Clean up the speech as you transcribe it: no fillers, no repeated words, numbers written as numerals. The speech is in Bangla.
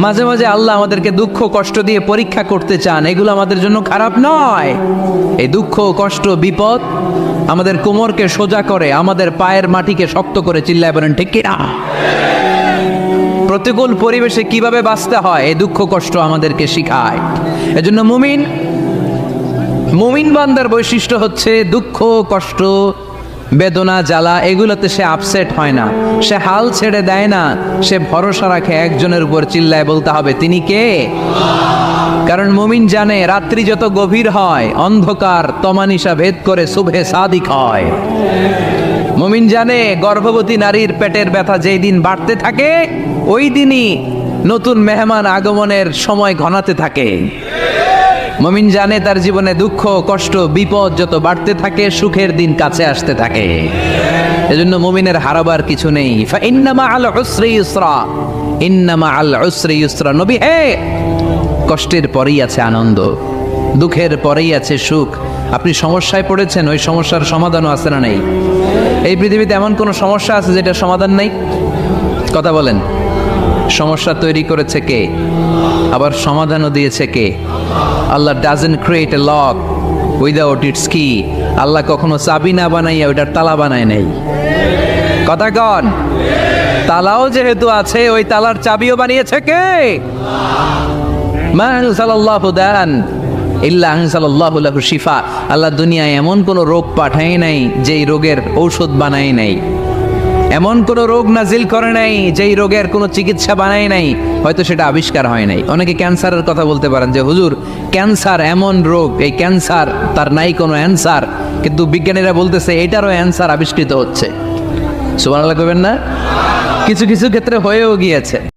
মাঝে মাঝে আল্লাহ আমাদেরকে দুঃখ কষ্ট দিয়ে পরীক্ষা করতে চান, এগুলো আমাদের জন্য খারাপ নয়। এই দুঃখ কষ্ট বিপদ আমাদের কোমরকে সোজা করে, আমাদের পায়ের মাটিকে শক্ত করে, চিল্লায় বলেন ঠিক কিনা? প্রতিকূল পরিবেশে কিভাবে বাঁচতে হয় এই দুঃখ কষ্ট আমাদেরকে শিখায়। এজন্য মুমিন বান্দার বৈশিষ্ট্য হচ্ছে দুঃখ কষ্ট বেদনা জ্বালা এগুলোতে সে আপসেট হয় না, সে হাল ছেড়ে দেয় না, সে ভরসা রাখে একজনের উপর, চিল্লায় বলতে হবে তিনি কে? কারণ মুমিন জানে রাত্রি যত গভীর হয় অন্ধকার তমানিসা ভেদ করে সুবহে সাদিক হয়। মুমিন জানে গর্ভবতী নারীর পেটের ব্যথা যেই দিন বাড়তে থাকে ওই দিনই নতুন মেহমান আগমনের সময় ঘনাতে থাকে। মুমিন জানে তার জীবনে দুঃখ কষ্ট বিপদ যত বাড়তে থাকে সুখের দিন কাছে আসতে থাকে। এজন্য মুমিনের হারাবার কিছু নেই। ইন্না মাআল উসরি ইউসরা, ইন্না মাআল উসরি ইউসরা। নবী হে, কষ্টের পরেই আছে আনন্দ, দুঃখের পরেই আছে সুখ। আপনি সমস্যায় পড়েছেন, ওই সমস্যার সমাধানও আছে না নেই? এই পৃথিবীতে এমন কোন সমস্যা আছে যেটার সমাধান নেই? কথা বলেন। সমস্যা তৈরি করেছে কে? আবার সমাধানও দিয়েছে কে? Allah doesn't create a lock without its key. Allah কখনো চাবি না বানাইয়া ওইটার তালা বানায় নাই। কথা কন। তালাও যেহেতু আছে ওই তালার চাবিও বানিয়েছে কে? মা আনজালাল্লাহু দান ইল্লা আনজালাল্লাহু লাহু শিফা। আল্লাহ দুনিয়ায় এমন কোন রোগ পাঠায় নাই যেই রোগের ঔষধ বানায় নাই, এমন কোন রোগ নাজিল করে নাই যেই রোগের কোনো চিকিৎসা বানায় নাই, হয়তো সেটা আবিষ্কার হয় নাই। অনেকে ক্যান্সারের কথা বলতে পারেন যে হুজুর ক্যান্সার এমন রোগ, এই ক্যান্সার তার নাই কোনো অ্যান্সার, কিন্তু বিজ্ঞানীরা বলতেছে এটারও অ্যান্সার আবিষ্কৃত হচ্ছে। সুবহানাল্লাহ কইবেন না? কিছু কিছু ক্ষেত্রে হয়েও গিয়েছে।